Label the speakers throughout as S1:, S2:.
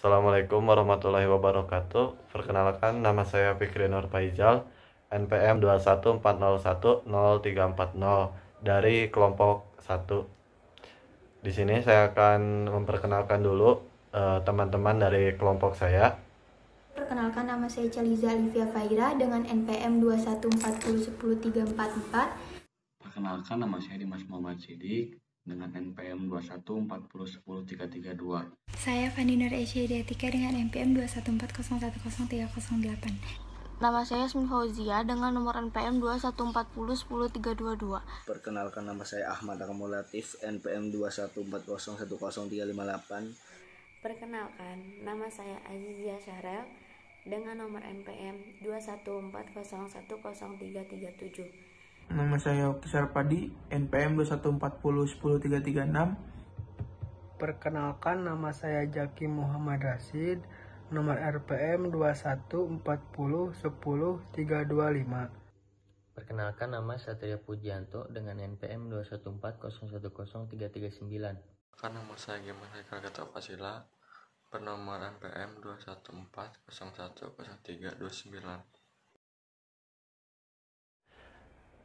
S1: Assalamualaikum warahmatullahi wabarakatuh. Perkenalkan, nama saya Fikri Nur Faizal, NPM 214010340 dari kelompok 1. Di sini saya akan memperkenalkan dulu teman-teman dari kelompok saya.
S2: Perkenalkan, nama saya Chaliza Alivia Faira dengan NPM 214010344.
S3: Perkenalkan, nama saya Dimas Muhammad Sidik dengan NPM 214010332.
S4: Saya Fani Nur Esyidiatika dengan NPM 21401103008.
S5: Nama saya Yasmin Fauzia dengan nomor NPM 214010322.
S6: Perkenalkan, nama saya Ahmad Akamulatif, NPM 214010358.
S7: Perkenalkan, nama saya Azizia Syahrel dengan nomor NPM 214010337.
S8: Nama saya Okti Sarpadi, NPM 214010336.
S9: Perkenalkan, nama saya Jaki Muhammad Rashid, nomor RPM 214010325.
S10: Perkenalkan, nama Satria Pujianto dengan NPM 214010339.
S11: Nama saya Gimana Haikal Gata Fasila bernomor NPM 214010329.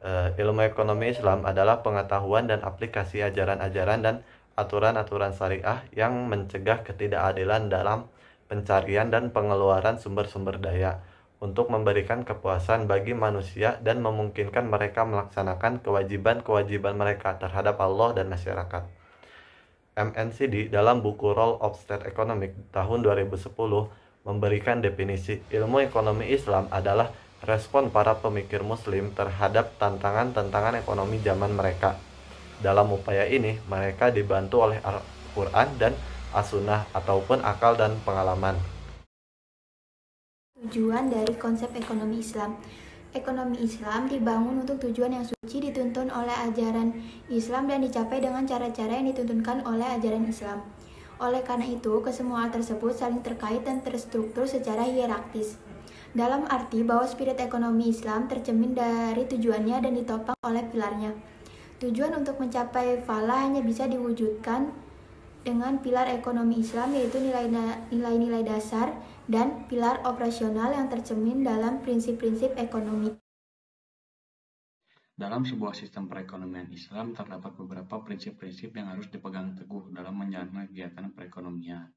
S1: Ilmu ekonomi Islam adalah pengetahuan dan aplikasi ajaran-ajaran dan aturan-aturan syariah yang mencegah ketidakadilan dalam pencarian dan pengeluaran sumber-sumber daya untuk memberikan kepuasan bagi manusia dan memungkinkan mereka melaksanakan kewajiban-kewajiban mereka terhadap Allah dan masyarakat. MNCD dalam buku Role of State Economic tahun 2010 memberikan definisi ilmu ekonomi Islam adalah respon para pemikir muslim terhadap tantangan-tantangan ekonomi zaman mereka. Dalam upaya ini, mereka dibantu oleh Al-Quran dan As-Sunnah ataupun akal dan pengalaman.
S2: Tujuan dari konsep ekonomi Islam. Ekonomi Islam dibangun untuk tujuan yang suci, dituntun oleh ajaran Islam dan dicapai dengan cara-cara yang dituntunkan oleh ajaran Islam. Oleh karena itu, kesemua hal tersebut saling terkait dan terstruktur secara hierarkis. Dalam arti bahwa spirit ekonomi Islam tercermin dari tujuannya dan ditopang oleh pilarnya. Tujuan untuk mencapai falah hanya bisa diwujudkan dengan pilar ekonomi Islam, yaitu nilai-nilai dasar dan pilar operasional yang tercermin dalam prinsip-prinsip ekonomi.
S3: Dalam sebuah sistem perekonomian Islam terdapat beberapa prinsip-prinsip yang harus dipegang teguh dalam menjalankan kegiatan perekonomian.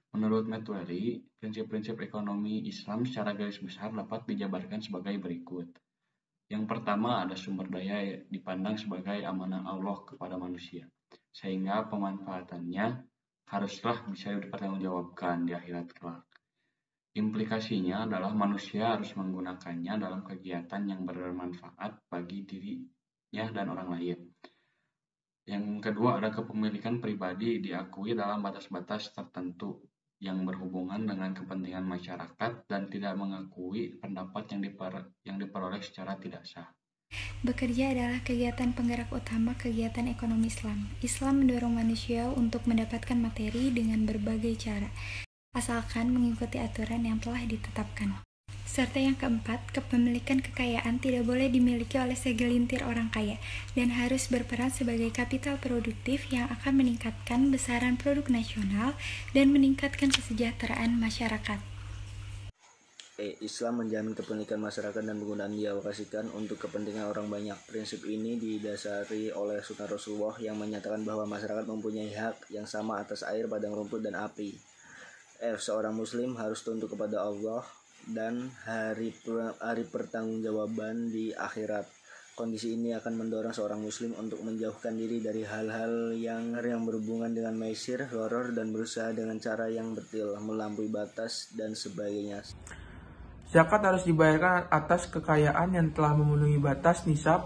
S3: Menurut Metweri, prinsip-prinsip ekonomi Islam secara garis besar dapat dijabarkan sebagai berikut. Yang pertama, ada sumber daya dipandang sebagai amanah Allah kepada manusia, sehingga pemanfaatannya haruslah bisa dipertanggungjawabkan di akhirat kelak. Implikasinya adalah manusia harus menggunakannya dalam kegiatan yang bermanfaat bagi dirinya dan orang lain. Yang kedua, ada kepemilikan pribadi diakui dalam batas-batas tertentu yang berhubungan dengan kepentingan masyarakat dan tidak mengakui pendapat yang diperoleh secara tidak sah.
S4: Bekerja adalah kegiatan penggerak utama kegiatan ekonomi Islam. Islam mendorong manusia untuk mendapatkan materi dengan berbagai cara, asalkan mengikuti aturan yang telah ditetapkan. Serta yang keempat, kepemilikan kekayaan tidak boleh dimiliki oleh segelintir orang kaya dan harus berperan sebagai kapital produktif yang akan meningkatkan besaran produk nasional dan meningkatkan kesejahteraan masyarakat.
S6: Islam menjamin kepemilikan masyarakat dan penggunaan dialokasikan untuk kepentingan orang banyak. Prinsip ini didasari oleh sunnah Rasulullah yang menyatakan bahwa masyarakat mempunyai hak yang sama atas air, padang rumput, dan api. Seorang muslim harus tunduk kepada Allah dan hari pertanggungjawaban di akhirat. Kondisi ini akan mendorong seorang muslim untuk menjauhkan diri dari hal-hal yang berhubungan dengan maisir, gharar, dan berusaha dengan cara yang betil, melampaui batas, dan sebagainya.
S8: Zakat harus dibayarkan atas kekayaan yang telah memenuhi batas nisab.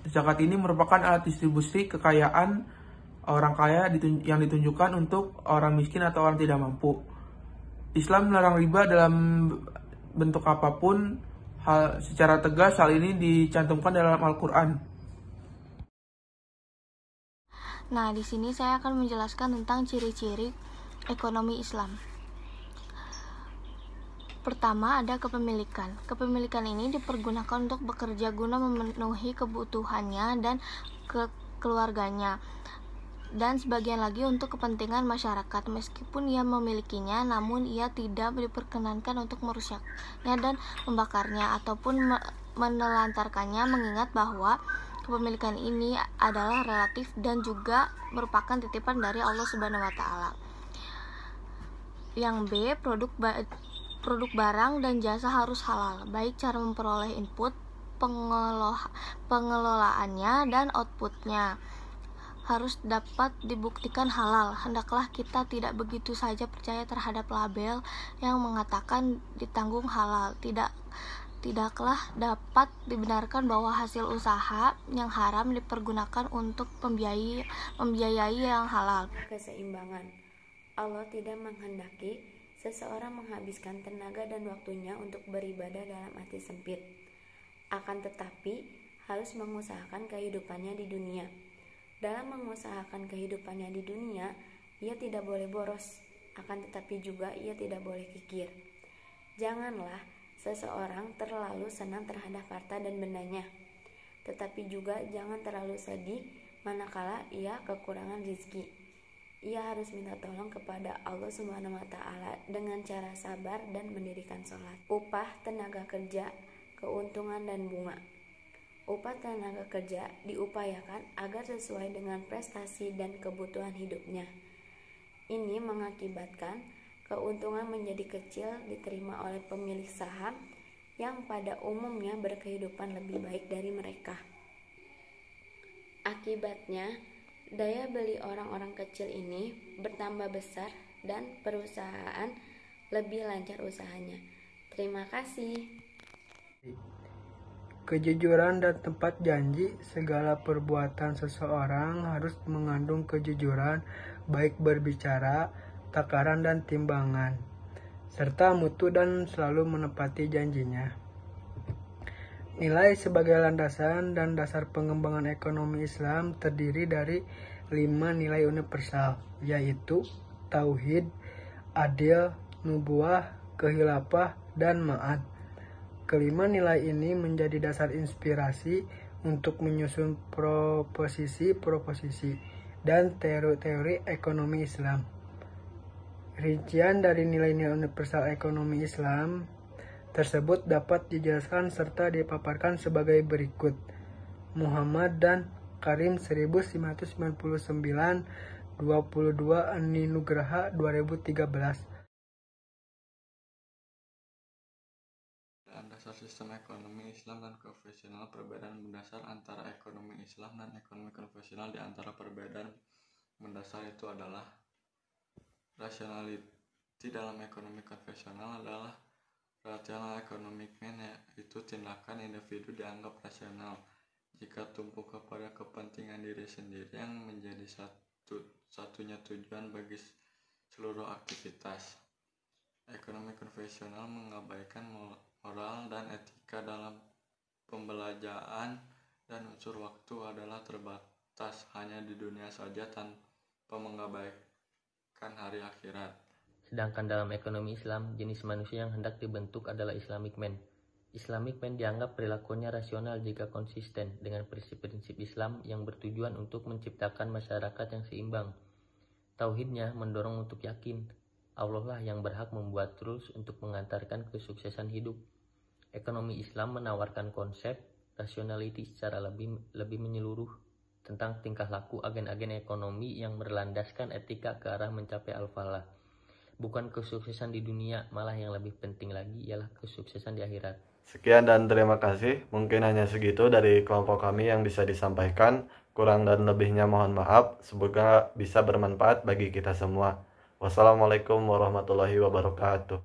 S8: Zakat ini merupakan alat distribusi kekayaan orang kaya yang ditunjukkan untuk orang miskin atau orang tidak mampu. Islam melarang riba dalam bentuk apapun. Secara tegas hal ini dicantumkan dalam Al-Quran.
S5: Nah, di sini saya akan menjelaskan tentang ciri-ciri ekonomi Islam. Pertama, ada kepemilikan. Kepemilikan ini dipergunakan untuk bekerja guna memenuhi kebutuhannya dan keluarganya. dan sebagian lagi untuk kepentingan masyarakat. Meskipun ia memilikinya, namun ia tidak diperkenankan untuk merusaknya dan membakarnya ataupun menelantarkannya, mengingat bahwa kepemilikan ini adalah relatif dan juga merupakan titipan dari Allah Subhanahu wa taala. Yang B, produk barang dan jasa harus halal, baik cara memperoleh input, pengelolaannya, dan outputnya harus dapat dibuktikan halal. Hendaklah kita tidak begitu saja percaya terhadap label yang mengatakan ditanggung halal. Tidaklah dapat dibenarkan bahwa hasil usaha yang haram dipergunakan untuk membiayai yang halal.
S7: Keseimbangan. Allah tidak menghendaki seseorang menghabiskan tenaga dan waktunya untuk beribadah dalam arti sempit. Akan tetapi harus mengusahakan kehidupannya di dunia. Dalam mengusahakan kehidupannya di dunia, ia tidak boleh boros, akan tetapi juga ia tidak boleh kikir. Janganlah seseorang terlalu senang terhadap harta dan bendanya, tetapi juga jangan terlalu sedih manakala ia kekurangan rezeki. Ia harus minta tolong kepada Allah Subhanahu wa taala dengan cara sabar dan mendirikan sholat. Upah tenaga kerja, keuntungan dan bunga. Upah tenaga kerja diupayakan agar sesuai dengan prestasi dan kebutuhan hidupnya. Ini mengakibatkan keuntungan menjadi kecil diterima oleh pemilik saham yang pada umumnya berkehidupan lebih baik dari mereka. Akibatnya, daya beli orang-orang kecil ini bertambah besar dan perusahaan lebih lancar usahanya. Terima kasih.
S9: Kejujuran dan tempat janji. Segala perbuatan seseorang harus mengandung kejujuran, baik berbicara, takaran dan timbangan, serta mutu dan selalu menepati janjinya. Nilai sebagai landasan dan dasar pengembangan ekonomi Islam terdiri dari 5 nilai universal, yaitu tauhid, adil, nubuwah, khilafah, dan ma'ad. Kelima nilai ini menjadi dasar inspirasi untuk menyusun proposisi dan teori-teori ekonomi Islam. Rincian dari nilai-nilai universal ekonomi Islam tersebut dapat dijelaskan serta dipaparkan sebagai berikut. Muhammad dan Karim 1999, 22 Ani Nugraha 2013.
S11: Dasar sistem ekonomi Islam dan konvensional. Perbedaan mendasar antara ekonomi Islam dan ekonomi konvensional. Di antara perbedaan mendasar itu adalah rationality. Dalam ekonomi konvensional adalah rational economic mean, yaitu tindakan individu dianggap rasional jika tumpu kepada kepentingan diri sendiri yang menjadi satunya tujuan bagi seluruh aktivitas. Ekonomi konvensional mengabaikan moral dan etika dalam pembelanjaan dan unsur waktu adalah terbatas hanya di dunia saja tanpa mengabaikan hari akhirat.
S10: Sedangkan dalam ekonomi Islam, jenis manusia yang hendak dibentuk adalah Islamic man. Islamic man dianggap perilakunya rasional jika konsisten dengan prinsip-prinsip Islam yang bertujuan untuk menciptakan masyarakat yang seimbang. Tauhidnya mendorong untuk yakin Allah lah yang berhak membuat rules untuk mengantarkan kesuksesan hidup. Ekonomi Islam menawarkan konsep rationality secara lebih menyeluruh tentang tingkah laku agen-agen ekonomi yang berlandaskan etika ke arah mencapai al-falah. Bukan kesuksesan di dunia, malah yang lebih penting lagi ialah kesuksesan di akhirat.
S1: Sekian dan terima kasih. Mungkin hanya segitu dari kelompok kami yang bisa disampaikan. Kurang dan lebihnya mohon maaf. Semoga bisa bermanfaat bagi kita semua. Wassalamualaikum warahmatullahi wabarakatuh.